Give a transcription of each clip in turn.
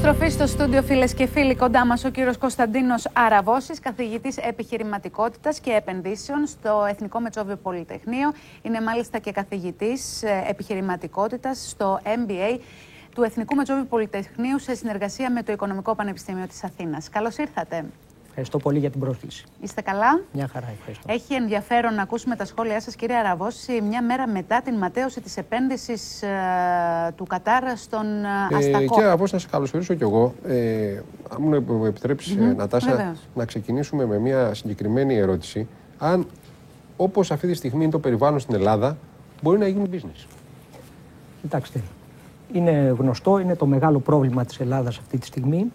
Επιστροφή στο στούντιο, φίλες και φίλοι. Κοντά μας ο κύριος Κωνσταντίνος Αραβώσης, καθηγητής επιχειρηματικότητας και επενδύσεων στο Εθνικό Μετσόβιο Πολυτεχνείο. Είναι μάλιστα και καθηγητής επιχειρηματικότητας στο MBA του Εθνικού Μετσόβιου Πολυτεχνείου σε συνεργασία με το Οικονομικό Πανεπιστήμιο της Αθήνας. Καλώς ήρθατε. Ευχαριστώ πολύ για την πρόσκληση. Είστε καλά? Μια χαρά, ευχαριστώ. Έχει ενδιαφέρον να ακούσουμε τα σχόλιά σας, κύριε Αραβώση, μια μέρα μετά την ματαίωση της επένδυσης του Κατάρ στον Αστακό. Κύριε Αραβώση, να σε καλωσορίσω κι εγώ. Αν μου επιτρέψει, Νατάσα, να ξεκινήσουμε με μια συγκεκριμένη ερώτηση. Αν, όπως αυτή τη στιγμή είναι το περιβάλλον στην Ελλάδα, μπορεί να γίνει business. Κοιτάξτε, είναι γνωστό, είναι το μεγάλο πρόβλημα της Ελλάδας αυτή τη στιγμή,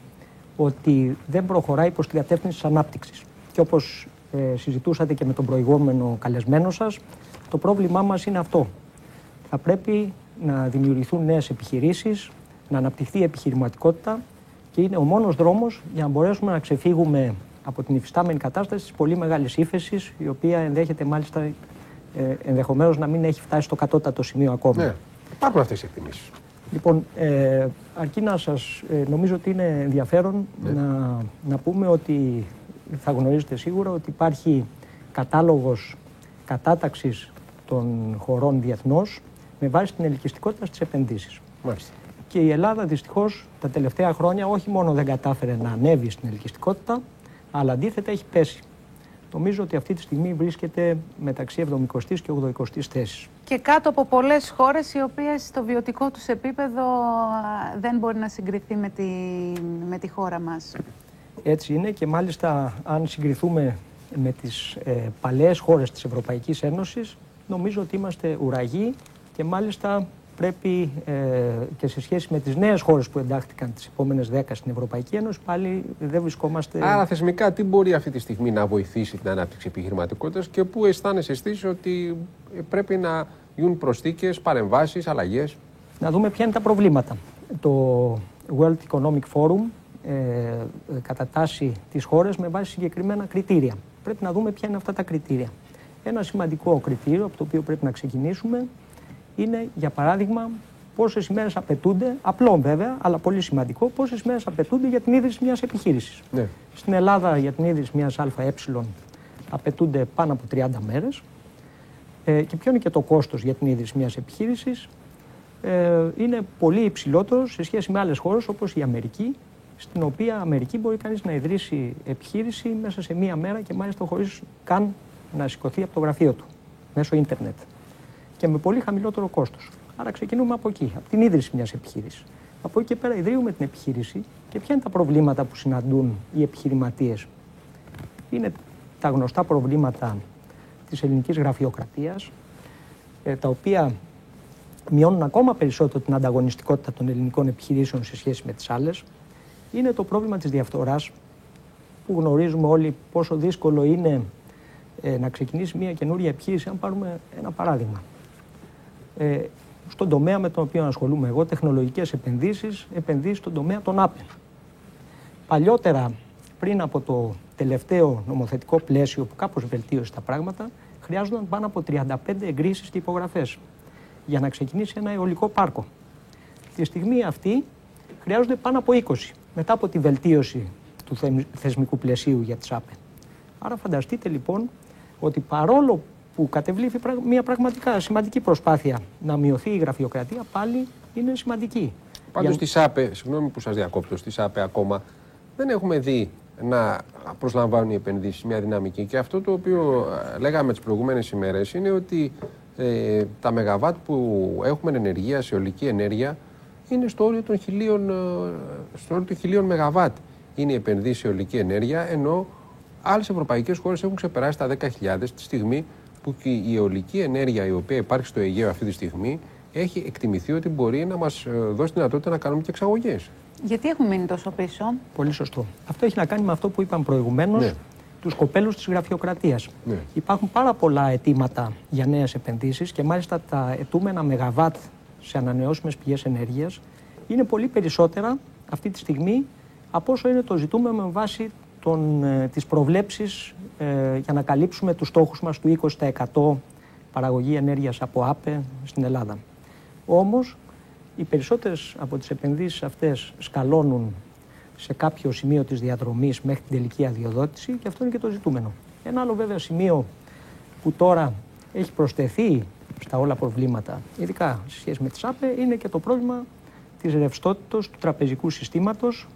ότι δεν προχωράει προς τη κατεύθυνση της ανάπτυξης. Και όπως συζητούσατε και με τον προηγούμενο καλεσμένο σας, το πρόβλημά μας είναι αυτό. Θα πρέπει να δημιουργηθούν νέες επιχειρήσεις, να αναπτυχθεί η επιχειρηματικότητα και είναι ο μόνος δρόμος για να μπορέσουμε να ξεφύγουμε από την υφιστάμενη κατάσταση της πολύ μεγάλης ύφεσης, η οποία ενδέχεται μάλιστα ενδεχομένως να μην έχει φτάσει στο κατώτατο σημείο ακόμα. Ναι, υπάρχουν αυτές οι εκτιμήσεις. Λοιπόν, αρκεί να σας νομίζω ότι είναι ενδιαφέρον να πούμε ότι θα γνωρίζετε σίγουρα ότι υπάρχει κατάλογος κατάταξης των χωρών διεθνώς με βάση την ελκυστικότητα στις επενδύσεις. Μάλιστα. Και η Ελλάδα δυστυχώς τα τελευταία χρόνια όχι μόνο δεν κατάφερε να ανέβει στην ελκυστικότητα, αλλά αντίθετα έχει πέσει. Νομίζω ότι αυτή τη στιγμή βρίσκεται μεταξύ 70ης και 80ης θέσης. Και κάτω από πολλές χώρες οι οποίες στο βιωτικό τους επίπεδο δεν μπορεί να συγκριθεί με τη χώρα μας. Έτσι είναι και μάλιστα αν συγκριθούμε με τις παλαιές χώρες της Ευρωπαϊκής Ένωσης, νομίζω ότι είμαστε ουραγοί και μάλιστα πρέπει και σε σχέση με τις νέες χώρες που εντάχθηκαν τις επόμενες 10 στην Ευρωπαϊκή Ένωση, πάλι δεν βρισκόμαστε. Άρα, θεσμικά, τι μπορεί αυτή τη στιγμή να βοηθήσει την ανάπτυξη επιχειρηματικότητας και πού αισθάνεσαι εσείς ότι πρέπει να γίνουν προσθήκες, παρεμβάσεις, αλλαγές? Να δούμε ποια είναι τα προβλήματα. Το World Economic Forum κατατάσσει τις χώρες με βάση συγκεκριμένα κριτήρια. Πρέπει να δούμε ποια είναι αυτά τα κριτήρια. Ένα σημαντικό κριτήριο από το οποίο πρέπει να ξεκινήσουμε είναι, για παράδειγμα, πόσες ημέρες απαιτούνται, απλό βέβαια, αλλά πολύ σημαντικό, πόσες ημέρες απαιτούνται για την ίδρυση μιας επιχείρησης. Ναι. Στην Ελλάδα, για την ίδρυση μιας ΑΕ, απαιτούνται πάνω από 30 μέρες. Και ποιο είναι και το κόστος για την ίδρυση μιας επιχείρησης? Είναι πολύ υψηλότερο σε σχέση με άλλες χώρες όπως η Αμερική, στην οποία Αμερική μπορεί κανείς να ιδρύσει επιχείρηση μέσα σε μία μέρα και μάλιστα χωρίς καν να σηκωθεί από το γραφείο του, μέσω ίντερνετ. Και με πολύ χαμηλότερο κόστος. Άρα ξεκινούμε από εκεί, από την ίδρυση μιας επιχείρησης. Από εκεί και πέρα ιδρύουμε την επιχείρηση και ποια είναι τα προβλήματα που συναντούν οι επιχειρηματίες? Είναι τα γνωστά προβλήματα της ελληνικής γραφειοκρατίας, τα οποία μειώνουν ακόμα περισσότερο την ανταγωνιστικότητα των ελληνικών επιχειρήσεων σε σχέση με τις άλλες. Είναι το πρόβλημα της διαφθοράς, που γνωρίζουμε όλοι πόσο δύσκολο είναι να ξεκινήσει μια καινούργια επιχείρηση. Αν πάρουμε ένα παράδειγμα. Στον τομέα με τον οποίο ασχολούμαι εγώ, τεχνολογικές επενδύσεις στον τομέα των Apple. Παλιότερα, πριν από το τελευταίο νομοθετικό πλαίσιο που κάπως βελτίωσε τα πράγματα, χρειάζονταν πάνω από 35 εγκρίσεις και υπογραφές για να ξεκινήσει ένα αιωλικό πάρκο. Τη στιγμή αυτή χρειάζονται πάνω από 20, μετά από τη βελτίωση του θεσμικού πλαισίου για τις Apple. Άρα φανταστείτε λοιπόν ότι παρόλο που κατεβλήθη μια πραγματικά σημαντική προσπάθεια να μειωθεί η γραφειοκρατία, πάλι είναι σημαντική. Πάντως στις ΑΠΕ, συγγνώμη που σας διακόπτω, στις ΑΠΕ ακόμα δεν έχουμε δει να προσλαμβάνουν οι επενδύσεις μια δυναμική. Και αυτό το οποίο λέγαμε τις προηγούμενες ημέρες είναι ότι τα μεγαβάτ που έχουμε ενεργεία σε αιωλική ενέργεια είναι στο όριο των 1.000 μεγαβάτ. Είναι η επενδύση σε αιωλική ενέργεια, ενώ άλλες ευρωπαϊκές χώρες έχουν ξεπεράσει τα 10.000 τη στιγμή που και η αιωλική ενέργεια η οποία υπάρχει στο Αιγαίο αυτή τη στιγμή έχει εκτιμηθεί ότι μπορεί να μας δώσει τη δυνατότητα να κάνουμε και εξαγωγές. Γιατί έχουμε μείνει τόσο πίσω? Πολύ σωστό. Αυτό έχει να κάνει με αυτό που είπαμε προηγουμένως, ναι, τους κοπέλους της γραφειοκρατίας. Ναι. Υπάρχουν πάρα πολλά αιτήματα για νέες επενδύσεις και μάλιστα τα αιτούμενα μεγαβάτ σε ανανεώσιμες πηγές ενέργειας είναι πολύ περισσότερα αυτή τη στιγμή από όσο είναι το ζητούμενο με βάση τις προβλέψεις για να καλύψουμε τους στόχους μας του 20% παραγωγή ενέργειας από ΑΠΕ στην Ελλάδα. Όμως οι περισσότερες από τις επενδύσεις αυτές σκαλώνουν σε κάποιο σημείο της διαδρομής μέχρι την τελική αδειοδότηση και αυτό είναι και το ζητούμενο. Ένα άλλο βέβαια σημείο που τώρα έχει προσθεθεί στα όλα προβλήματα, ειδικά σε σχέση με τις ΑΠΕ, είναι και το πρόβλημα της ρευστότητας του τραπεζικού συστήματος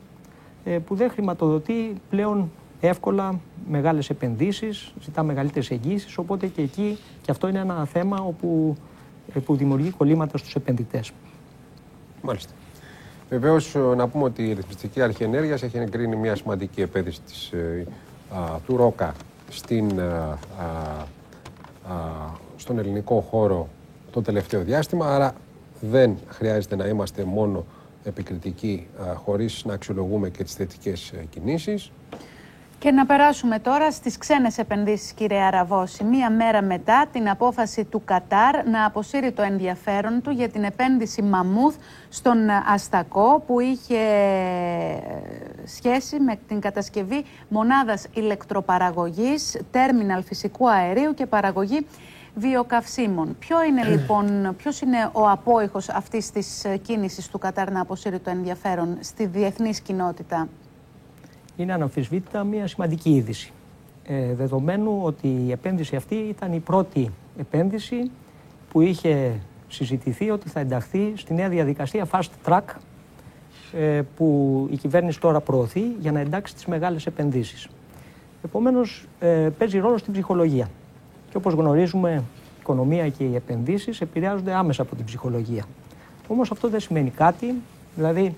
που δεν χρηματοδοτεί πλέον εύκολα μεγάλες επενδύσεις, ζητά μεγαλύτερες εγγύησεις, οπότε και εκεί και αυτό είναι ένα θέμα που δημιουργεί κολλήματα στους επενδυτές. Μάλιστα. Βεβαίως, να πούμε ότι η Ρυθμιστική Αρχή Ενέργειας έχει εγκρίνει μια σημαντική επένδυση του ΡΟΚΑ στον ελληνικό χώρο το τελευταίο διάστημα, άρα δεν χρειάζεται να είμαστε μόνο επικριτικοί χωρίς να αξιολογούμε και τις θετικές κινήσεις. Και να περάσουμε τώρα στις ξένες επενδύσεις, κύριε Αραβώση. Μία μέρα μετά την απόφαση του Κατάρ να αποσύρει το ενδιαφέρον του για την επένδυση Μαμούθ στον Αστακό, που είχε σχέση με την κατασκευή μονάδας ηλεκτροπαραγωγής, τέρμιναλ φυσικού αερίου και παραγωγή βιοκαυσίμων. Ποιος είναι ο απόϊχος αυτής της κίνησης του Κατάρ να αποσύρει το ενδιαφέρον στη διεθνής κοινότητα? Είναι αναμφισβήτητα μια σημαντική είδηση. Δεδομένου ότι η επένδυση αυτή ήταν η πρώτη επένδυση που είχε συζητηθεί ότι θα ενταχθεί στη νέα διαδικασία Fast Track που η κυβέρνηση τώρα προωθεί για να εντάξει τις μεγάλες επενδύσεις. Επομένως, παίζει ρόλο στην ψυχολογία. Και όπως γνωρίζουμε, η οικονομία και οι επενδύσεις επηρεάζονται άμεσα από την ψυχολογία. Όμως αυτό δεν σημαίνει κάτι, δηλαδή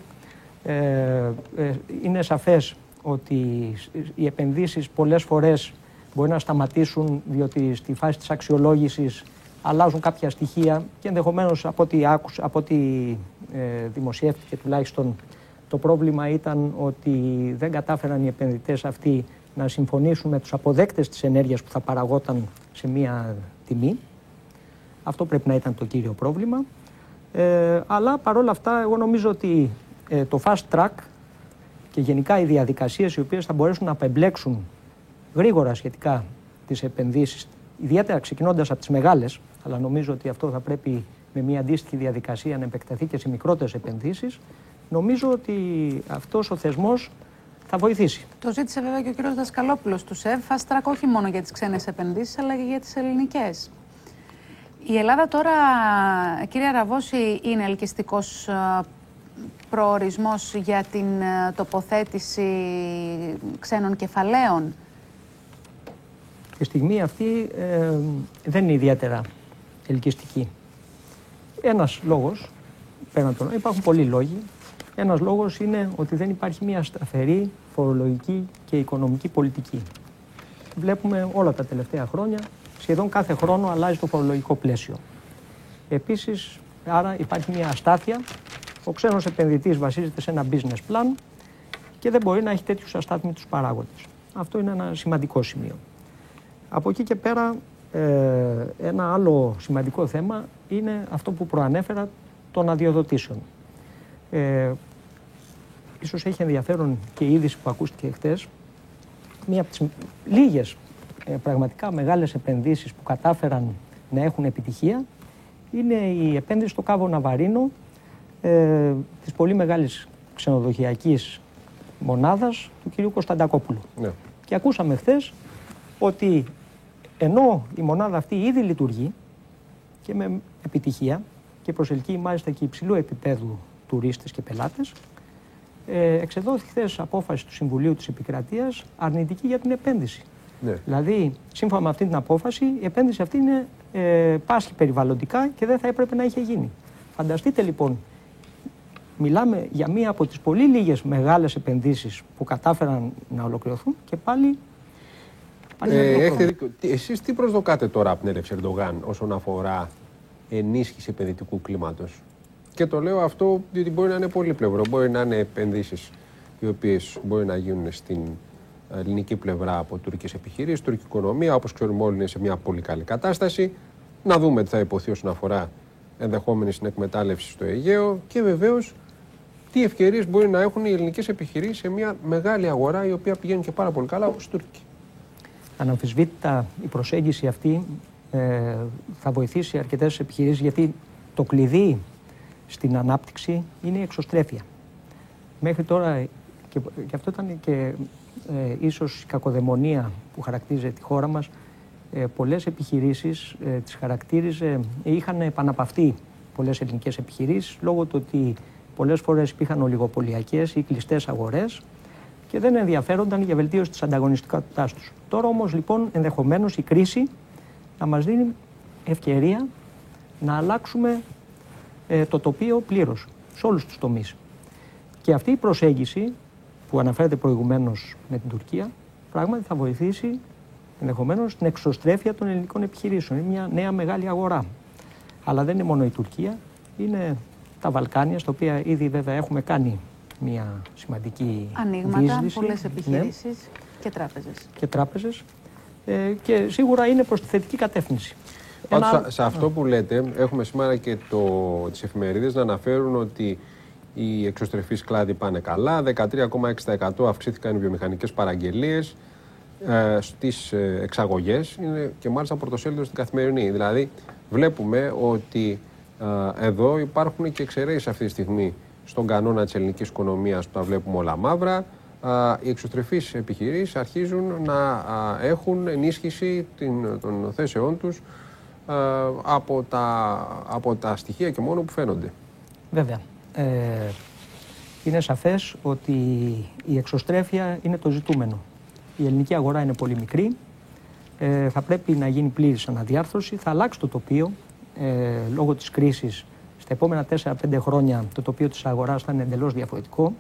είναι σαφές ότι οι επενδύσεις πολλές φορές μπορεί να σταματήσουν διότι στη φάση της αξιολόγησης αλλάζουν κάποια στοιχεία και ενδεχομένως από ό,τι δημοσιεύτηκε τουλάχιστον το πρόβλημα ήταν ότι δεν κατάφεραν οι επενδυτές αυτοί να συμφωνήσουν με τους αποδέκτες της ενέργειας που θα παραγόταν σε μία τιμή. Αυτό πρέπει να ήταν το κύριο πρόβλημα. Αλλά παρόλα αυτά εγώ νομίζω ότι το fast track και γενικά οι διαδικασίες οι οποίες θα μπορέσουν να απεμπλέξουν γρήγορα σχετικά τις επενδύσεις, ιδιαίτερα ξεκινώντας από τις μεγάλες, αλλά νομίζω ότι αυτό θα πρέπει με μια αντίστοιχη διαδικασία να επεκταθεί και σε μικρότερες επενδύσεις, νομίζω ότι αυτός ο θεσμός θα βοηθήσει. Το ζήτησε βέβαια και ο κ. Δασκαλόπουλος του ΣΕΒ, fast track όχι μόνο για τις ξένες επενδύσεις, αλλά και για τις ελληνικές. Η Ελλάδα τώρα, κύριε Αραβώση, είναι ελκυστικός προορισμός για την τοποθέτηση ξένων κεφαλαίων? Τη στιγμή αυτή δεν είναι ιδιαίτερα ελκυστική. Ένας λόγος, πέραν των υπάρχουν πολλοί λόγοι, ένας λόγος είναι ότι δεν υπάρχει μια σταθερή φορολογική και οικονομική πολιτική. Βλέπουμε όλα τα τελευταία χρόνια, σχεδόν κάθε χρόνο αλλάζει το φορολογικό πλαίσιο. Επίσης, άρα υπάρχει μια αστάθεια. Ο ξένος επενδυτής βασίζεται σε ένα business plan και δεν μπορεί να έχει τέτοιους αστάθμιτους παράγοντες. Αυτό είναι ένα σημαντικό σημείο. Από εκεί και πέρα, ένα άλλο σημαντικό θέμα είναι αυτό που προανέφερα των αδειοδοτήσεων. Ίσως έχει ενδιαφέρον και η είδηση που ακούστηκε χτες. Μία από τις λίγες πραγματικά μεγάλες επενδύσεις που κατάφεραν να έχουν επιτυχία είναι η επένδυση στο Κάβο Ναβαρίνο της πολύ μεγάλης ξενοδοχειακής μονάδας του κ. Κωνσταντακόπουλου. Ναι. Και ακούσαμε χθες ότι ενώ η μονάδα αυτή ήδη λειτουργεί και με επιτυχία και προσελκύει μάλιστα και υψηλού επίπεδου τουρίστες και πελάτες, εξεδόθη χθες απόφαση του Συμβουλίου της Επικρατείας αρνητική για την επένδυση. Ναι. Δηλαδή, σύμφωνα με αυτή την απόφαση, η επένδυση αυτή είναι πάσχη περιβαλλοντικά και δεν θα έπρεπε να είχε γίνει. Φανταστείτε λοιπόν, μιλάμε για μία από τις πολύ λίγες μεγάλες επενδύσεις που κατάφεραν να ολοκληρωθούν και πάλι... Εσείς τι προσδοκάτε τώρα από την έλευση Ερντογάν όσον αφορά ενίσχυση επενδυτικού κλίματος? Και το λέω αυτό διότι μπορεί να είναι πολύπλευρο. Μπορεί να είναι επενδύσεις οι οποίες μπορεί να γίνουν στην ελληνική πλευρά από τουρκικές επιχειρήσεις, τουρκική οικονομία, όπως ξέρουμε όλοι είναι σε μια πολύ καλή κατάσταση. Να δούμε τι θα υποθεί όσον αφορά ενδεχόμενη συνεκμετάλλευση στο Αιγαίο και βεβαίως τι ευκαιρίες μπορεί να έχουν οι ελληνικές επιχειρήσεις σε μια μεγάλη αγορά η οποία πηγαίνει και πάρα πολύ καλά όπως η Τουρκική. Αναμφισβήτητα η προσέγγιση αυτή θα βοηθήσει αρκετές επιχειρήσεις γιατί το κλειδί στην ανάπτυξη είναι η εξωστρέφεια. Μέχρι τώρα, και αυτό ήταν και ίσως η κακοδαιμονία που χαρακτήριζε τη χώρα μας, πολλές επιχειρήσεις τις χαρακτήριζε, είχαν επαναπαυτεί πολλές ελληνικές επιχειρήσεις λόγω του ότι πολλές φορές υπήρχαν ολιγοπωλιακές ή κλειστές αγορές και δεν ενδιαφέρονταν για βελτίωση της ανταγωνιστικότητάς τους. Τώρα όμως λοιπόν ενδεχομένως η κρίση να μας δίνει ευκαιρία να αλλάξουμε το τοπίο πλήρως, σε όλους τους τομείς. Και αυτή η προσέγγιση που αναφέρεται προηγουμένως με την Τουρκία, πράγματι θα βοηθήσει ενδεχομένως την εξωστρέφεια των ελληνικών επιχειρήσεων. Είναι μια νέα μεγάλη αγορά. Αλλά δεν είναι μόνο η Τουρκία, είναι τα Βαλκάνια, στα οποία ήδη βέβαια έχουμε κάνει μια σημαντική ανοίγματα, πολλές επιχειρήσεις και τράπεζες. Και σίγουρα είναι προς τη θετική κατεύθυνση. Πάντως, σε αυτό που λέτε, έχουμε σήμερα και τις εφημερίδες να αναφέρουν ότι οι εξωστρεφείς κλάδοι πάνε καλά, 13,6% αυξήθηκαν οι βιομηχανικές παραγγελίες, στις εξαγωγές, είναι και μάλιστα πρωτοσέλιδο στην Καθημερινή. Δηλαδή, βλέπουμε ότι εδώ υπάρχουν και εξαιρέσεις αυτή τη στιγμή στον κανόνα της ελληνικής οικονομίας που τα βλέπουμε όλα μαύρα. Οι εξωστρεφείς επιχειρήσεις αρχίζουν να έχουν ενίσχυση των θέσεών τους από τα στοιχεία και μόνο που φαίνονται. Βέβαια. Είναι σαφές ότι η εξωστρέφεια είναι το ζητούμενο. Η ελληνική αγορά είναι πολύ μικρή. Θα πρέπει να γίνει πλήρης αναδιάρθρωση. Θα αλλάξει το τοπίο λόγω της κρίσης. Στα επόμενα 4-5 χρόνια το τοπίο της αγοράς θα είναι εντελώς διαφορετικό.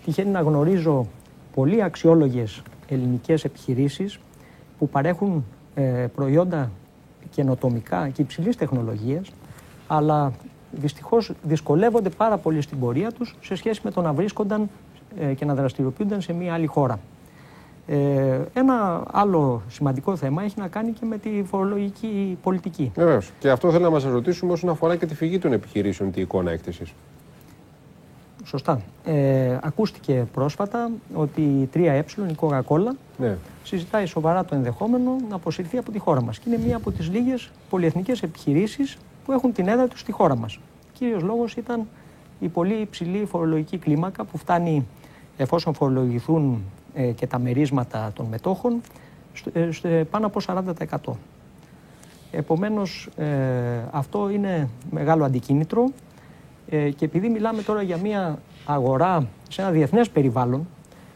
Τυχαίνει να γνωρίζω πολύ αξιόλογες ελληνικές επιχειρήσεις που παρέχουν προϊόντα καινοτομικά και υψηλής τεχνολογίας, αλλά δυστυχώς δυσκολεύονται πάρα πολύ στην πορεία τους σε σχέση με το να βρίσκονταν και να δραστηριοποιούνταν σε μια άλλη χώρα. Ένα άλλο σημαντικό θέμα έχει να κάνει και με τη φορολογική πολιτική. Βεβαίως. Και αυτό θέλω να μας ρωτήσουμε όσον αφορά και τη φυγή των επιχειρήσεων, τι εικόνα έχετε εσείς? Σωστά. Ακούστηκε πρόσφατα ότι η 3E, η Coca-Cola, συζητάει σοβαρά το ενδεχόμενο να αποσυρθεί από τη χώρα μας. Και είναι μία από τις λίγες πολυεθνικές επιχειρήσεις που έχουν την έδρα τους στη χώρα μας. Κύριος λόγος ήταν η πολύ υψηλή φορολογική κλίμακα που φτάνει, εφόσον φορολογηθούν και τα μερίσματα των μετόχων, πάνω από 40%. Επομένως, αυτό είναι μεγάλο αντικίνητρο και επειδή μιλάμε τώρα για μια αγορά σε ένα διεθνές περιβάλλον,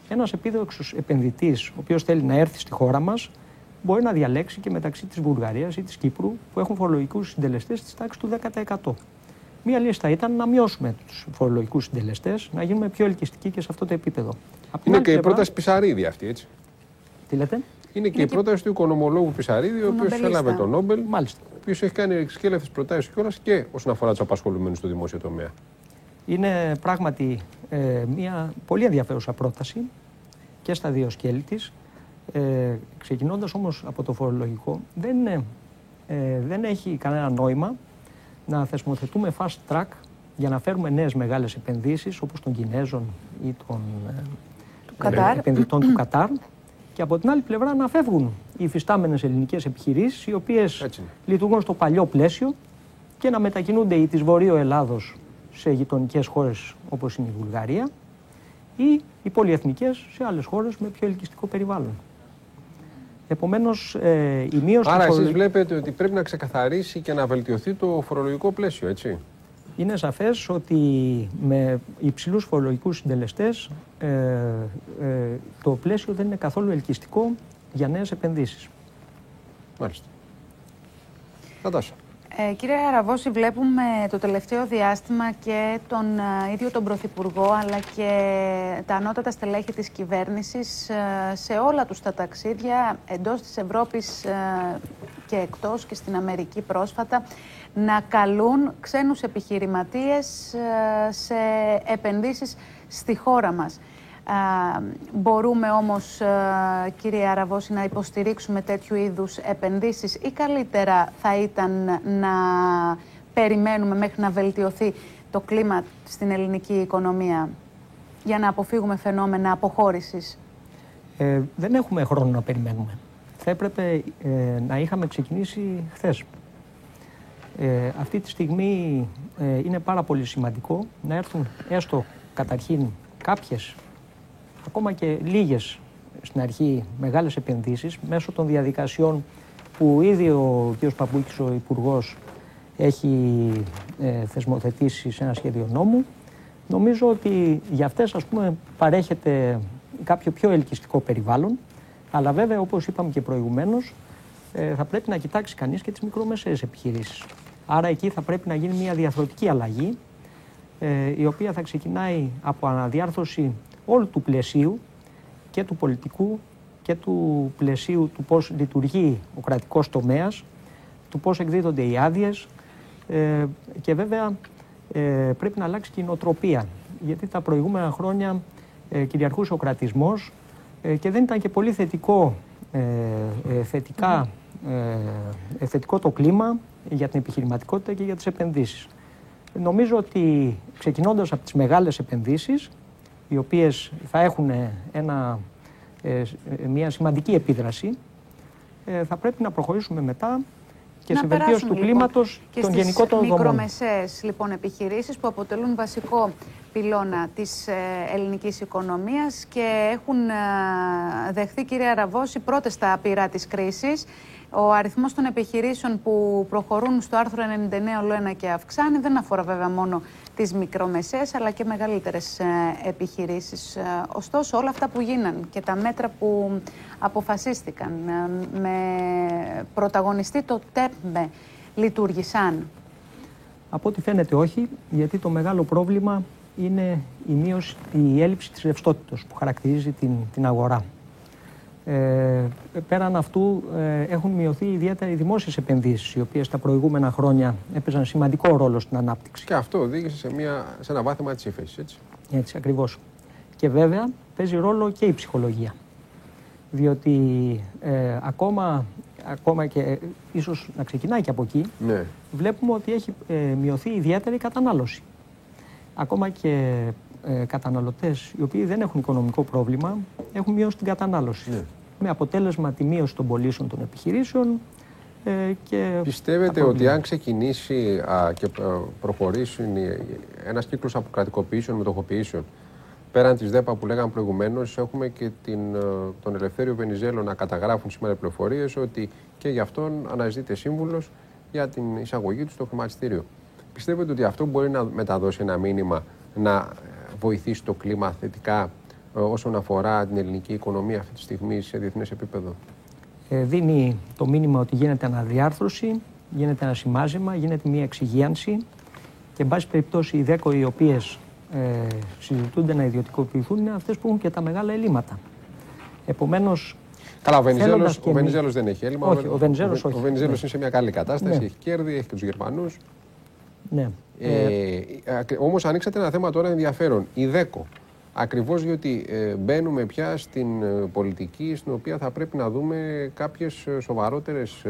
ένας επίδοξος επενδυτής, ο οποίος θέλει να έρθει στη χώρα μας, μπορεί να διαλέξει και μεταξύ της Βουλγαρίας ή της Κύπρου, που έχουν φορολογικούς συντελεστές της τάξης του 10%. Μία λίστα ήταν να μειώσουμε τους φορολογικούς συντελεστές, να γίνουμε πιο ελκυστικοί και σε αυτό το επίπεδο. Είναι και η πρόταση Πισαρίδη αυτή, έτσι. Τι λέτε? Είναι και η πρόταση του οικονομολόγου Πισαρίδη, ο οποίος έλαβε τον Νόμπελ. Μάλιστα. Ο οποίος έχει κάνει εξκέλευτες προτάσεις κιόλας και όσον αφορά τους απασχολουμένους στο δημόσιο τομέα. Είναι πράγματι μια πολύ ενδιαφέρουσα πρόταση και στα δύο σκέλη της. Ξεκινώντας όμως από το φορολογικό, δεν έχει κανένα νόημα να θεσμοθετούμε fast track για να φέρουμε νέες μεγάλες επενδύσεις όπως των Κινέζων ή των επενδυτών του Κατάρ και από την άλλη πλευρά να φεύγουν οι υφιστάμενες ελληνικές επιχειρήσεις οι οποίες λειτουργούν στο παλιό πλαίσιο και να μετακινούνται ή της Βορείου Ελλάδος σε γειτονικές χώρες όπως είναι η Βουλγαρία ή οι πολυεθνικές σε άλλες χώρες με πιο ελκυστικό περιβάλλον. Επομένως, η μείωση. Άρα, εσείς βλέπετε ότι πρέπει να ξεκαθαρίσει και να βελτιωθεί το φορολογικό πλαίσιο, έτσι. Είναι σαφές ότι με υψηλούς φορολογικούς συντελεστές το πλαίσιο δεν είναι καθόλου ελκυστικό για νέες επενδύσεις. Μάλιστα. Νατάσα. Κύριε Αραβώση, βλέπουμε το τελευταίο διάστημα και τον ίδιο τον Πρωθυπουργό αλλά και τα ανώτατα στελέχη της κυβέρνησης σε όλα τους τα ταξίδια εντός της Ευρώπης και εκτός και στην Αμερική πρόσφατα να καλούν ξένους επιχειρηματίες σε επενδύσεις στη χώρα μας. Μπορούμε όμως, κύριε Αραβώση, να υποστηρίξουμε τέτοιου είδους επενδύσεις ή καλύτερα θα ήταν να περιμένουμε μέχρι να βελτιωθεί το κλίμα στην ελληνική οικονομία για να αποφύγουμε φαινόμενα αποχώρησης? Δεν έχουμε χρόνο να περιμένουμε. Θα έπρεπε να είχαμε ξεκινήσει χθες. Αυτή τη στιγμή είναι πάρα πολύ σημαντικό να έρθουν έστω καταρχήν κάποιες, ακόμα και λίγες στην αρχή, μεγάλες επενδύσεις μέσω των διαδικασιών που ήδη ο κ. Παπούκης, ο Υπουργός, έχει θεσμοθετήσει σε ένα σχέδιο νόμου. Νομίζω ότι για αυτές, ας πούμε, παρέχεται κάποιο πιο ελκυστικό περιβάλλον, αλλά βέβαια, όπως είπαμε και προηγουμένως, θα πρέπει να κοιτάξει κανείς και τις μικρομεσαίες επιχειρήσεις. Άρα εκεί θα πρέπει να γίνει μια διαρθρωτική αλλαγή, η οποία θα ξεκινάει από αναδιάρθρωση όλου του πλαισίου, και του πολιτικού και του πλαισίου του πώς λειτουργεί ο κρατικός τομέας, του πώς εκδίδονται οι άδειες, και βέβαια πρέπει να αλλάξει και η νοοτροπία, γιατί τα προηγούμενα χρόνια κυριαρχούσε ο κρατισμός και δεν ήταν και πολύ θετικό το κλίμα για την επιχειρηματικότητα και για τις επενδύσεις. Νομίζω ότι ξεκινώντας από τις μεγάλες επενδύσεις, οι οποίες θα έχουν μια σημαντική επίδραση, θα πρέπει να προχωρήσουμε μετά και σε βελτίωση του κλίματος των γενικότερων δομών. Μικρομεσαίες λοιπόν επιχειρήσεις που αποτελούν βασικό πυλώνα της ελληνικής οικονομίας και έχουν δεχθεί, κύριε Αραβώση, πρώτες τα πυρά της κρίσης. Ο αριθμός των επιχειρήσεων που προχωρούν στο άρθρο 99 όλο ένα και αυξάνει. Δεν αφορά βέβαια μόνο τις μικρομεσαίες, αλλά και μεγαλύτερες επιχειρήσεις. Ωστόσο, όλα αυτά που γίναν και τα μέτρα που αποφασίστηκαν με πρωταγωνιστή το ΤΕΠΜΕ λειτουργήσαν? Από ό,τι φαίνεται όχι, γιατί το μεγάλο πρόβλημα είναι η έλλειψη της ρευστότητας που χαρακτηρίζει την αγορά. Πέραν αυτού έχουν μειωθεί ιδιαίτερα οι δημόσιες επενδύσεις, οι οποίες τα προηγούμενα χρόνια έπαιζαν σημαντικό ρόλο στην ανάπτυξη. Και αυτό οδήγησε σε ένα βάθημα της ύφεσης, έτσι. Έτσι ακριβώς. Και βέβαια παίζει ρόλο και η ψυχολογία. Διότι ακόμα και ίσως να ξεκινάει και από εκεί, ναι, βλέπουμε ότι έχει μειωθεί ιδιαίτερα η κατανάλωση. Ακόμα και καταναλωτές οι οποίοι δεν έχουν οικονομικό πρόβλημα έχουν μειώσει την κατανάλωση. Ναι. Με αποτέλεσμα τη μείωση των πωλήσεων των επιχειρήσεων και... Πιστεύετε ότι αν ξεκινήσει και προχωρήσει ένας κύκλος αποκρατικοποιήσεων, μετοχοποιήσεων, πέραν της ΔΕΠΑ που λέγαμε προηγουμένως, έχουμε και τον Ελευθέριο Βενιζέλο να καταγράφουν σήμερα πληροφορίες ότι και γι' αυτόν αναζητείται σύμβουλος για την εισαγωγή του στο χρηματιστήριο. Πιστεύετε ότι αυτό μπορεί να μεταδώσει ένα μήνυμα, να βοηθήσει το κλίμα θετικά όσον αφορά την ελληνική οικονομία αυτή τη στιγμή σε διεθνές επίπεδο? Δίνει το μήνυμα ότι γίνεται αναδιάρθρωση, γίνεται ένα σημάζεμα, γίνεται μια εξυγίανση και, εν πάση περιπτώσει, οι ΔΕΚΟ οι οποίες συζητούνται να ιδιωτικοποιηθούν είναι αυτές που έχουν και τα μεγάλα ελλείμματα. Επομένως. Καλά, ο Βενιζέλος δεν έχει έλλειμμα. Όχι, ο Βενιζέλος όχι. Ο Βενιζέλος είναι σε μια καλή κατάσταση, ναι, έχει κέρδη, έχει και τους Γερμανούς. Ναι. Όμως ανοίξατε ένα θέμα τώρα ενδιαφέρον. Η ΔΕΚΟ. Ακριβώς διότι μπαίνουμε πια στην πολιτική στην οποία θα πρέπει να δούμε κάποιες σοβαρότερες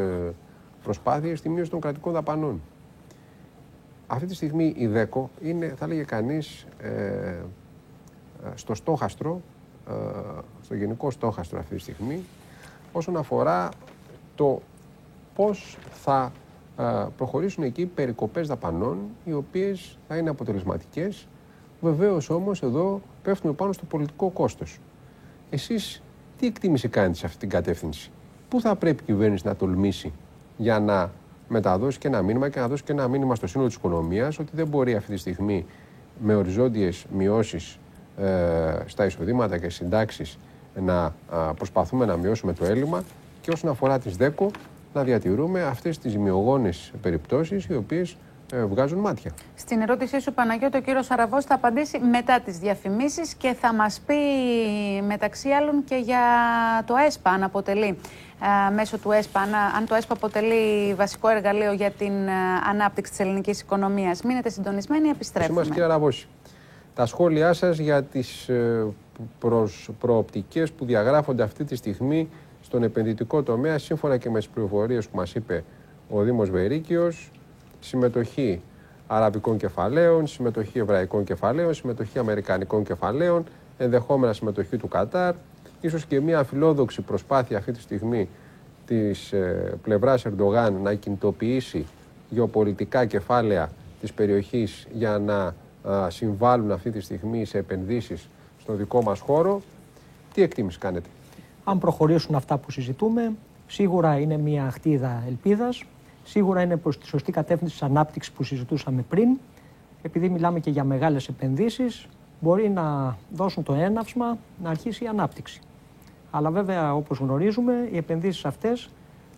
προσπάθειες στη μείωση των κρατικών δαπανών. Αυτή τη στιγμή η ΔΕΚΟ είναι, θα λέγε κανείς, στο στόχαστρο, στο γενικό στόχαστρο αυτή τη στιγμή, όσον αφορά το πώς θα προχωρήσουν εκεί περικοπές δαπανών, οι οποίες θα είναι αποτελεσματικές. Βεβαίως όμως εδώ πέφτουμε πάνω στο πολιτικό κόστος. Εσείς τι εκτίμηση κάνετε σε αυτή την κατεύθυνση? Πού θα πρέπει η κυβέρνηση να τολμήσει για να μεταδώσει και ένα μήνυμα και να δώσει και ένα μήνυμα στο σύνολο της οικονομίας ότι δεν μπορεί αυτή τη στιγμή με οριζόντιες μειώσεις στα εισοδήματα και συντάξεις να προσπαθούμε να μειώσουμε το έλλειμμα και όσον αφορά τις ΔΕΚΟ να διατηρούμε αυτές τις ζημιογόνες περιπτώσεις οι οποίες βγάζουν μάτια. Στην ερώτησή σου, Παναγιώτη, ο κύριος Αραβός θα απαντήσει μετά τις διαφημίσεις και θα μας πει μεταξύ άλλων και για το ΕΣΠΑ, αν αποτελεί μέσω του ΕΣΠΑ, αν το ΕΣΠΑ αποτελεί βασικό εργαλείο για την ανάπτυξη της ελληνικής οικονομίας. Μείνετε συντονισμένοι, επιστρέφουμε. Είμαστε, κύριε Αραβώση. Τα σχόλιά σας για τις προοπτικές που διαγράφονται αυτή τη στιγμή στον επενδυτικό τομέα, σύμφωνα και με τις πληροφορίες που μας είπε ο Δήμος Βερίκιος, συμμετοχή αραβικών κεφαλαίων, συμμετοχή εβραϊκών κεφαλαίων, συμμετοχή αμερικανικών κεφαλαίων, ενδεχόμενα συμμετοχή του Κατάρ, ίσως και μια φιλόδοξη προσπάθεια αυτή τη στιγμή της πλευράς Ερντογάν να κινητοποιήσει γεωπολιτικά κεφάλαια της περιοχής για να συμβάλλουν αυτή τη στιγμή σε επενδύσεις στο δικό μας χώρο. Τι εκτίμηση κάνετε? Αν προχωρήσουν αυτά που συζητούμε, σίγουρα είναι μια χτίδα ελπίδας, σίγουρα είναι προς τη σωστή κατεύθυνση της ανάπτυξης που συζητούσαμε πριν. Επειδή μιλάμε και για μεγάλες επενδύσεις, μπορεί να δώσουν το έναυσμα να αρχίσει η ανάπτυξη. Αλλά βέβαια, όπως γνωρίζουμε, οι επενδύσεις αυτές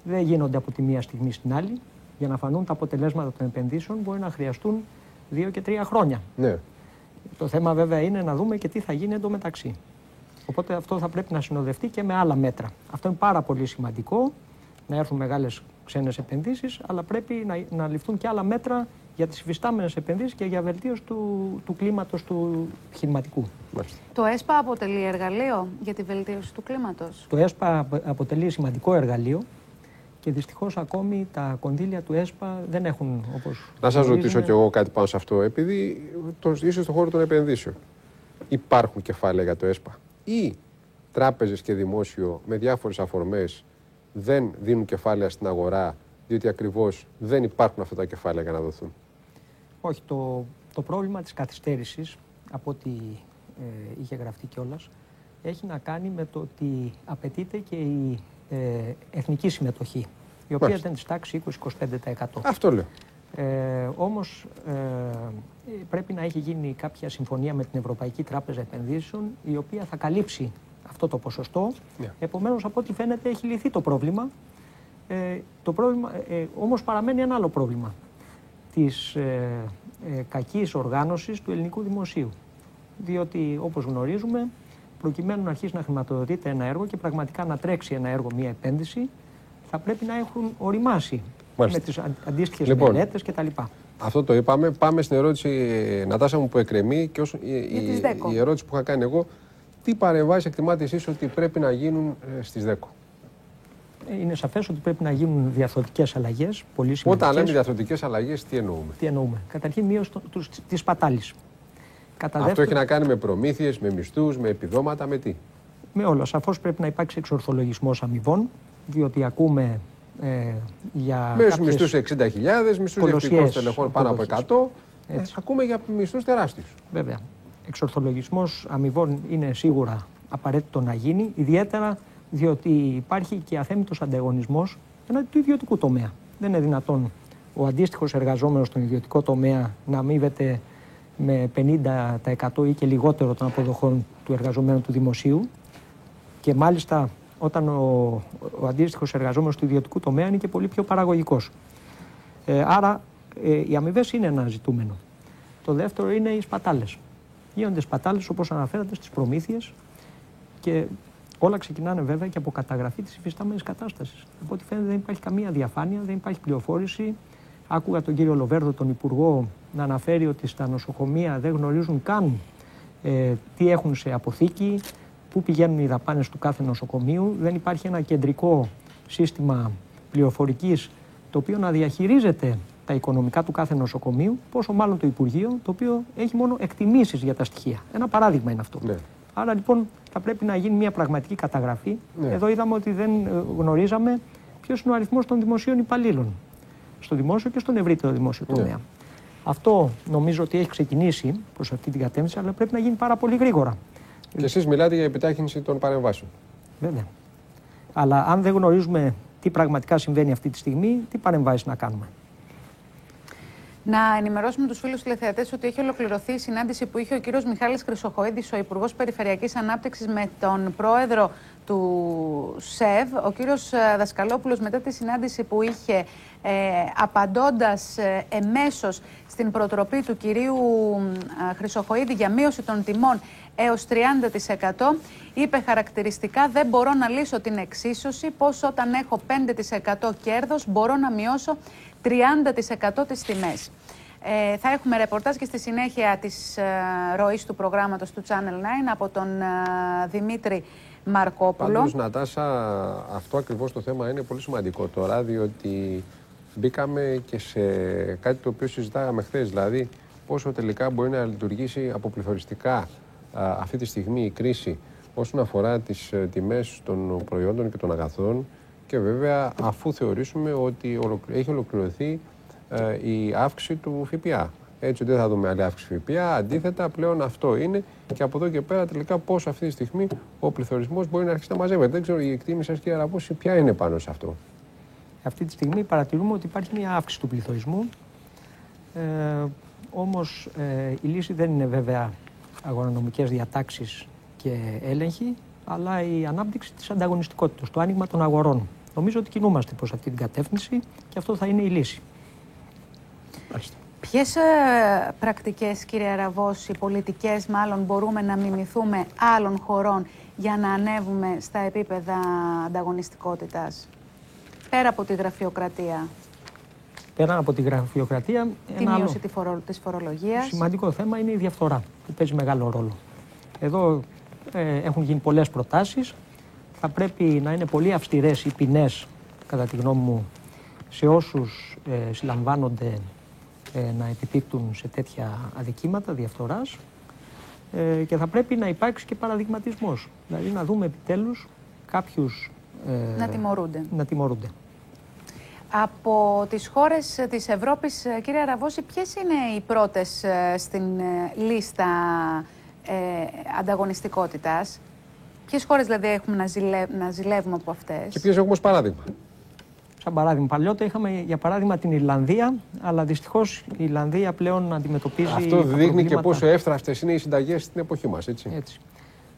δεν γίνονται από τη μία στιγμή στην άλλη. Για να φανούν τα αποτελέσματα των επενδύσεων μπορεί να χρειαστούν 2 και 3 χρόνια. Ναι. Το θέμα βέβαια είναι να δούμε και τι θα γίνει εντωμεταξύ. Οπότε αυτό θα πρέπει να συνοδευτεί και με άλλα μέτρα. Αυτό είναι πάρα πολύ σημαντικό, να έρθουν μεγάλες ξένες επενδύσεις, αλλά πρέπει να ληφθούν και άλλα μέτρα για τις υφιστάμενες επενδύσεις και για βελτίωση του κλίματος του επιχειρηματικού. Το ΕΣΠΑ αποτελεί εργαλείο για τη βελτίωση του κλίματος? Το ΕΣΠΑ αποτελεί σημαντικό εργαλείο και δυστυχώς ακόμη τα κονδύλια του ΕΣΠΑ δεν έχουν, όπως να σας ρωτήσω κι εγώ κάτι πάνω σε αυτό, επειδή είσαι στον χώρο των επενδύσεων. Υπάρχουν κεφάλαια για το ΕΣΠΑ ή τράπεζες και δημόσιο με διάφορες αφορμές δεν δίνουν κεφάλαια στην αγορά διότι ακριβώς δεν υπάρχουν αυτά τα κεφάλαια για να δοθούν? Όχι, το πρόβλημα της καθυστέρησης, από ό,τι είχε γραφτεί κιόλας, έχει να κάνει με το ότι απαιτείται και η εθνική συμμετοχή, η οποία ήταν της τάξης 20-25%. Αυτό λέω. Όμως πρέπει να έχει γίνει κάποια συμφωνία με την Ευρωπαϊκή Τράπεζα Επενδύσεων, η οποία θα καλύψει αυτό το ποσοστό. Επομένως, από ό,τι φαίνεται, έχει λυθεί το πρόβλημα. Όμως παραμένει ένα άλλο πρόβλημα της κακής οργάνωσης του ελληνικού δημοσίου. Διότι, όπως γνωρίζουμε, προκειμένου να αρχίσει να χρηματοδοτείται ένα έργο και πραγματικά να τρέξει ένα έργο, μια επένδυση, θα πρέπει να έχουν οριμάσει με τις αντίστοιχες μελέτες κτλ. Αυτό το είπαμε. Πάμε στην ερώτηση, Νατάσα μου, που εκκρεμεί και η ερώτηση που είχα κάνει εγώ. Τι παρεμβάσεις εκτιμάτε εσείς ότι πρέπει να γίνουν στις ΔΕΚΟ? Είναι σαφές ότι πρέπει να γίνουν διαρθρωτικές αλλαγές, πολύ σημαντικές. Όταν λέμε διαρθρωτικές αλλαγές, τι εννοούμε? Τι εννοούμε? Καταρχήν, μείωση της σπατάλης. Αυτό έχει να κάνει με προμήθειες, με μισθούς, με επιδόματα, με τι? Με όλα. Σαφώς πρέπει να υπάρξει εξορθολογισμός αμοιβών, διότι ακούμε για. Με μισθούς 60.000, μισθούς διευθυντικών στελεχών πάνω από 100. Ακούμε για μισθούς τεράστιους. Βέβαια. Εξορθολογισμός αμοιβών είναι σίγουρα απαραίτητο να γίνει, ιδιαίτερα διότι υπάρχει και αθέμητος ανταγωνισμός εναντί του ιδιωτικού τομέα. Δεν είναι δυνατόν ο αντίστοιχος εργαζόμενος στον ιδιωτικό τομέα να αμείβεται με 50% ή και λιγότερο των αποδοχών του εργαζομένου του δημοσίου, και μάλιστα όταν ο αντίστοιχος εργαζόμενος του ιδιωτικού τομέα είναι και πολύ πιο παραγωγικός. Άρα οι αμοιβές είναι ένα ζητούμενο. Το δεύτερο είναι οι σπατάλες. Γίνονται σπατάλες, όπως αναφέρατε, στις προμήθειες, και όλα ξεκινάνε βέβαια και από καταγραφή της υφιστάμενης κατάστασης. Από ό,τι φαίνεται δεν υπάρχει καμία διαφάνεια, δεν υπάρχει πληροφόρηση. Άκουγα τον κύριο Λοβέρδο, τον Υπουργό, να αναφέρει ότι στα νοσοκομεία δεν γνωρίζουν καν τι έχουν σε αποθήκη, πού πηγαίνουν οι δαπάνες του κάθε νοσοκομείου. Δεν υπάρχει ένα κεντρικό σύστημα πληροφορικής το οποίο να διαχειρίζεται τα οικονομικά του κάθε νοσοκομείου, πόσο μάλλον το Υπουργείο, το οποίο έχει μόνο εκτιμήσεις για τα στοιχεία. Ένα παράδειγμα είναι αυτό. Ναι. Άρα λοιπόν θα πρέπει να γίνει μια πραγματική καταγραφή. Ναι. Εδώ είδαμε ότι δεν γνωρίζαμε ποιος είναι ο αριθμός των δημοσίων υπαλλήλων στο δημόσιο και στον ευρύτερο δημόσιο τομέα. Ναι. Αυτό νομίζω ότι έχει ξεκινήσει προς αυτή την κατεύθυνση, αλλά πρέπει να γίνει πάρα πολύ γρήγορα. Και εσείς μιλάτε για επιτάχυνση των παρεμβάσεων. Βέβαια. Αλλά αν δεν γνωρίζουμε τι πραγματικά συμβαίνει αυτή τη στιγμή, τι παρεμβάσεις να κάνουμε? Να ενημερώσουμε τους φίλους τηλεθεατές ότι έχει ολοκληρωθεί η συνάντηση που είχε ο κύριος Μιχάλης Χρυσοχοΐδης, ο Υπουργός Περιφερειακής Ανάπτυξης, με τον πρόεδρο του ΣΕΒ, ο κύριος Δασκαλόπουλος, μετά τη συνάντηση που είχε, απαντώντας εμέσως στην προτροπή του κυρίου Χρυσοχοΐδη για μείωση των τιμών έως 30%, είπε χαρακτηριστικά: δεν μπορώ να λύσω την εξίσωση, πως όταν έχω 5% κέρδος μπορώ να μειώσω 30% τις τιμές. Θα έχουμε ρεπορτάζ και στη συνέχεια της ροής του προγράμματος του Channel 9 από τον Δημήτρη Μαρκόπουλο. Πάντως, Νατάσα, αυτό ακριβώς το θέμα είναι πολύ σημαντικό τώρα, διότι μπήκαμε και σε κάτι το οποίο συζητάγαμε χθες, δηλαδή πόσο τελικά μπορεί να λειτουργήσει αποπληθωριστικά αυτή τη στιγμή η κρίση όσον αφορά τις τιμές των προϊόντων και των αγαθών, και βέβαια αφού θεωρήσουμε ότι έχει ολοκληρωθεί η αύξηση του ΦΠΑ. Έτσι ότι δεν θα δούμε άλλη αύξηση ΦΠΑ. Αντίθετα, πλέον αυτό είναι και από εδώ και πέρα τελικά πώς αυτή τη στιγμή ο πληθωρισμός μπορεί να αρχίσει να μαζεύεται. Δεν ξέρω η εκτίμηση σας, κύριε Αραβώση, ποια είναι πάνω σε αυτό. Αυτή τη στιγμή παρατηρούμε ότι υπάρχει μια αύξηση του πληθωρισμού. Όμως η λύση δεν είναι βέβαια αγορονομικές διατάξεις και έλεγχοι, αλλά η ανάπτυξη της ανταγωνιστικότητας, το άνοιγμα των αγορών. Νομίζω ότι κινούμαστε προς αυτή την κατεύθυνση και αυτό θα είναι η λύση. Ποιες πρακτικές, κύριε Αραβώση, πολιτικές μάλλον, μπορούμε να μιμηθούμε άλλων χωρών για να ανέβουμε στα επίπεδα ανταγωνιστικότητας, πέρα από τη γραφειοκρατία? Πέρα από τη γραφειοκρατία, τη μείωση της φορολογίας. Σημαντικό θέμα είναι η διαφθορά, που παίζει μεγάλο ρόλο. Εδώ έχουν γίνει πολλές προτάσεις. Θα πρέπει να είναι πολύ αυστηρές οι ποινές, κατά τη γνώμη μου, σε όσους συλλαμβάνονται να επιπίπτουν σε τέτοια αδικήματα διαφθοράς, και θα πρέπει να υπάρξει και παραδειγματισμός. Δηλαδή να δούμε επιτέλους κάποιους να τιμωρούνται. Από τις χώρες της Ευρώπης, κύριε Αραβώση, ποιες είναι οι πρώτες στην λίστα ανταγωνιστικότητας? Ποιες χώρες δηλαδή έχουμε να ζηλεύουμε από αυτές? Και ποιες έχουμε ως παράδειγμα? Σαν παράδειγμα, παλιότερα είχαμε για παράδειγμα την Ιρλανδία, αλλά δυστυχώς η Ιρλανδία πλέον αντιμετωπίζει. Αυτό δείχνει και πόσο εύθραυστες είναι οι συνταγές στην εποχή μας, έτσι.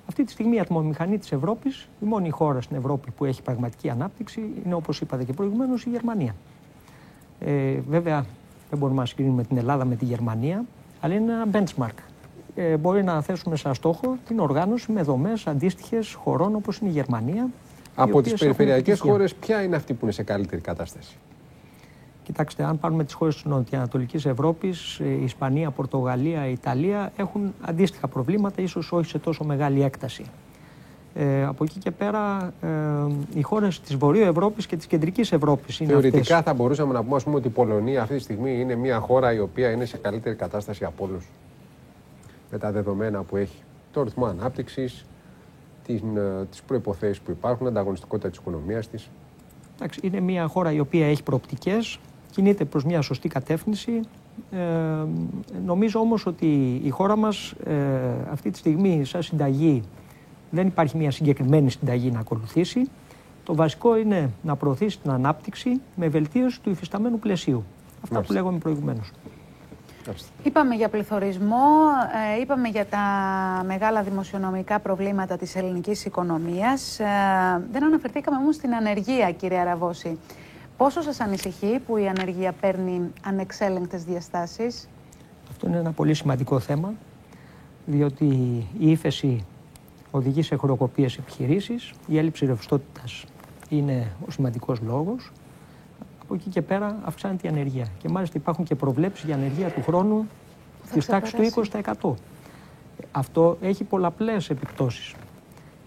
Αυτή τη στιγμή η ατμομηχανή της Ευρώπης, η μόνη χώρα στην Ευρώπη που έχει πραγματική ανάπτυξη, είναι, όπως είπατε και προηγουμένως, η Γερμανία. Βέβαια, δεν μπορούμε να συγκρίνουμε την Ελλάδα με τη Γερμανία, αλλά είναι ένα benchmark. Μπορεί να θέσουμε σαν στόχο την οργάνωση με δομές αντίστοιχες χωρών όπως είναι η Γερμανία. Από τις περιφερειακές χώρες, ποια είναι αυτή που είναι σε καλύτερη κατάσταση? Κοιτάξτε, αν πάρουμε τις χώρες της Νοτιοανατολικής Ευρώπης, η Ισπανία, Πορτογαλία, η Ιταλία έχουν αντίστοιχα προβλήματα, ίσως όχι σε τόσο μεγάλη έκταση. Από εκεί και πέρα, οι χώρες της Βορείου Ευρώπης και της Κεντρικής Ευρώπης είναι θεωρητικά αυτές. Θα μπορούσαμε να πούμε, ότι η Πολωνία αυτή τη στιγμή είναι μια χώρα η οποία είναι σε καλύτερη κατάσταση από όλους, με τα δεδομένα που έχει, το ρυθμό ανάπτυξης, τις προϋποθέσεις που υπάρχουν, ανταγωνιστικότητα της οικονομίας της. Είναι μια χώρα η οποία έχει προοπτικές, κινείται προς μια σωστή κατεύθυνση. Νομίζω όμως ότι η χώρα μας αυτή τη στιγμή σαν συνταγή δεν υπάρχει μια συγκεκριμένη συνταγή να ακολουθήσει. Το βασικό είναι να προωθήσει την ανάπτυξη με βελτίωση του υφισταμένου πλαισίου. Αυτά που λέγαμε προηγουμένως. Είπαμε για πληθωρισμό, είπαμε για τα μεγάλα δημοσιονομικά προβλήματα της ελληνικής οικονομίας. Δεν αναφερθήκαμε όμως στην ανεργία, κύριε Αραβώση. Πόσο σας ανησυχεί που η ανεργία παίρνει ανεξέλεγκτες διαστάσεις? Αυτό είναι ένα πολύ σημαντικό θέμα, διότι η ύφεση οδηγεί σε χρεοκοπίες επιχειρήσεις, η έλλειψη ρευστότητας είναι ο σημαντικός λόγος. Από εκεί και πέρα αυξάνεται η ανεργία. Και μάλιστα υπάρχουν και προβλέψεις για ανεργία του χρόνου της τάξης του 20%. Αυτό έχει πολλαπλές επιπτώσεις.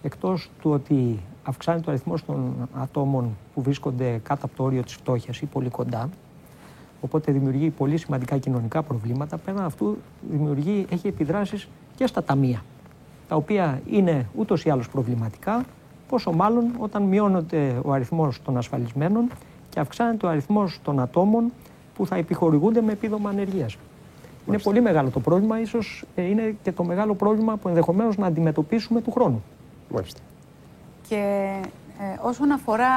Εκτός του ότι αυξάνει το αριθμό των ατόμων που βρίσκονται κάτω από το όριο της φτώχειας ή πολύ κοντά, οπότε δημιουργεί πολύ σημαντικά κοινωνικά προβλήματα. Πέραν αυτού έχει επιδράσεις και στα ταμεία, τα οποία είναι ούτως ή άλλως προβληματικά, πόσο μάλλον όταν μειώνεται ο αριθμός των ασφαλισμένων και αυξάνεται ο αριθμός των ατόμων που θα επιχορηγούνται με επίδομα ανεργίας. Είναι πολύ μεγάλο το πρόβλημα, ίσως είναι και το μεγάλο πρόβλημα που ενδεχομένως να αντιμετωπίσουμε του χρόνου. Μάλιστα. Και όσον αφορά,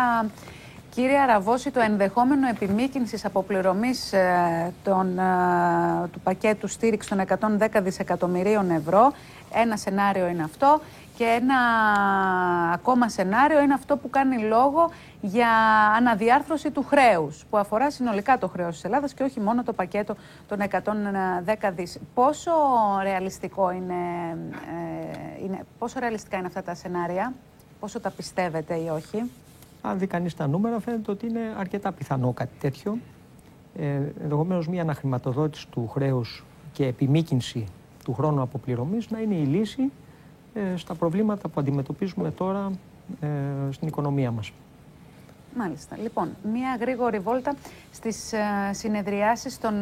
κύριε Αραβώση, το ενδεχόμενο επιμήκυνσης αποπληρωμής του πακέτου στήριξης των 110 δισεκατομμυρίων ευρώ, ένα σενάριο είναι αυτό. Και ένα ακόμα σενάριο είναι αυτό που κάνει λόγο για αναδιάρθρωση του χρέους, που αφορά συνολικά το χρέος της Ελλάδας και όχι μόνο το πακέτο των 110 δις. Πόσο ρεαλιστικά είναι αυτά τα σενάρια, πόσο τα πιστεύετε ή όχι? Αν δει κανείς τα νούμερα, φαίνεται ότι είναι αρκετά πιθανό κάτι τέτοιο. Ενδεχομένως μια αναχρηματοδότηση του χρέους και επιμήκυνση του χρόνου αποπληρωμής να είναι η λύση στα προβλήματα που αντιμετωπίζουμε τώρα στην οικονομία μας. Μάλιστα. Λοιπόν, μία γρήγορη βόλτα στις συνεδριάσεις των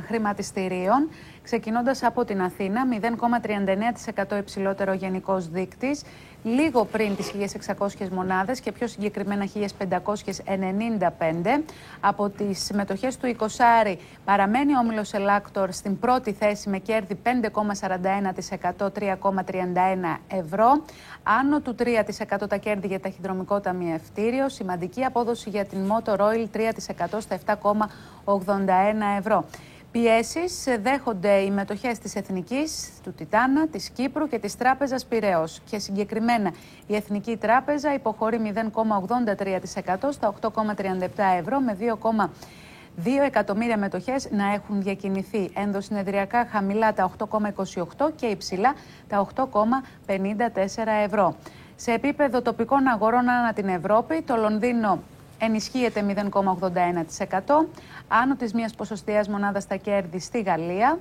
χρηματιστηρίων. Ξεκινώντας από την Αθήνα, 0,39% υψηλότερο γενικός δείκτης, λίγο πριν τις 1.600 μονάδες και πιο συγκεκριμένα 1.595. Από τις συμμετοχές του 20 παραμένει ο όμιλος Ελάκτορ στην πρώτη θέση με κέρδη 5,41%, 3,31 ευρώ. Άνω του 3% τα κέρδη για ταχυδρομικό ταμιευτήριο. Σημαντική απόδοση για την Motor Oil, 3% στα 7,81 ευρώ. Πιέσεις δέχονται οι μετοχές της Εθνικής, του Τιτάνα, της Κύπρου και της Τράπεζας Πειραιώς. Και συγκεκριμένα η Εθνική Τράπεζα υποχωρεί 0,83% στα 8,37 ευρώ με 2,2 εκατομμύρια μετοχές να έχουν διακινηθεί. Ενδοσυνεδριακά χαμηλά τα 8,28 και υψηλά τα 8,54 ευρώ. Σε επίπεδο τοπικών αγορών ανά την Ευρώπη, το Λονδίνο ενισχύεται 0,81%, άνω της μίας ποσοστιαίας μονάδας τα κέρδη στη Γαλλία,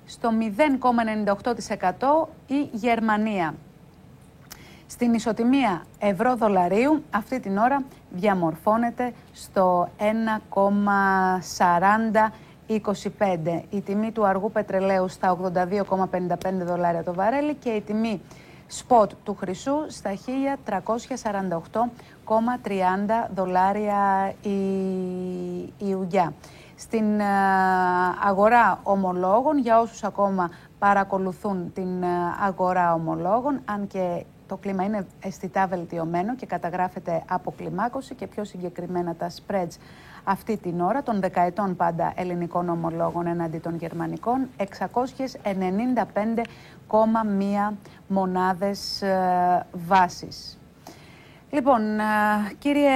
στο 0,98% η Γερμανία. Στην ισοτιμία ευρώ-δολαρίου αυτή την ώρα διαμορφώνεται στο 1,4025. Η τιμή του αργού πετρελαίου στα 82,55 δολάρια το βαρέλι και η τιμή σποτ του χρυσού στα 1.348,30 δολάρια η ουγγιά. Στην αγορά ομολόγων, για όσους ακόμα παρακολουθούν την αγορά ομολόγων, αν και το κλίμα είναι αισθητά βελτιωμένο και καταγράφεται αποκλιμάκωση και πιο συγκεκριμένα τα spreads αυτή την ώρα των δεκαετών πάντα ελληνικών ομολόγων εναντί των γερμανικών, 695,1 μονάδες βάσης. Λοιπόν, κύριε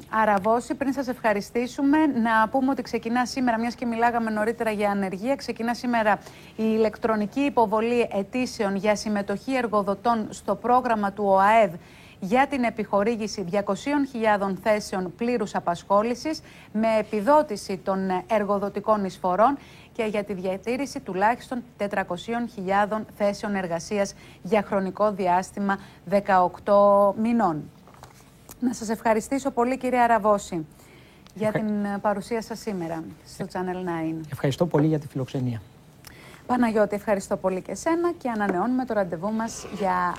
Αραβώση, πριν σας ευχαριστήσουμε, να πούμε ότι ξεκινά σήμερα, μιας και μιλάγαμε νωρίτερα για ανεργία, ξεκινά σήμερα η ηλεκτρονική υποβολή αιτήσεων για συμμετοχή εργοδοτών στο πρόγραμμα του ΟΑΕΔ για την επιχορήγηση 200.000 θέσεων πλήρους απασχόλησης με επιδότηση των εργοδοτικών εισφορών και για τη διατήρηση τουλάχιστον 400.000 θέσεων εργασίας για χρονικό διάστημα 18 μηνών. Να σας ευχαριστήσω πολύ, κύριε Αραβώση, για την παρουσία σας σήμερα στο Channel 9. Ευχαριστώ πολύ για τη φιλοξενία. Παναγιώτη, ευχαριστώ πολύ και εσένα και ανανεώνουμε το ραντεβού μας για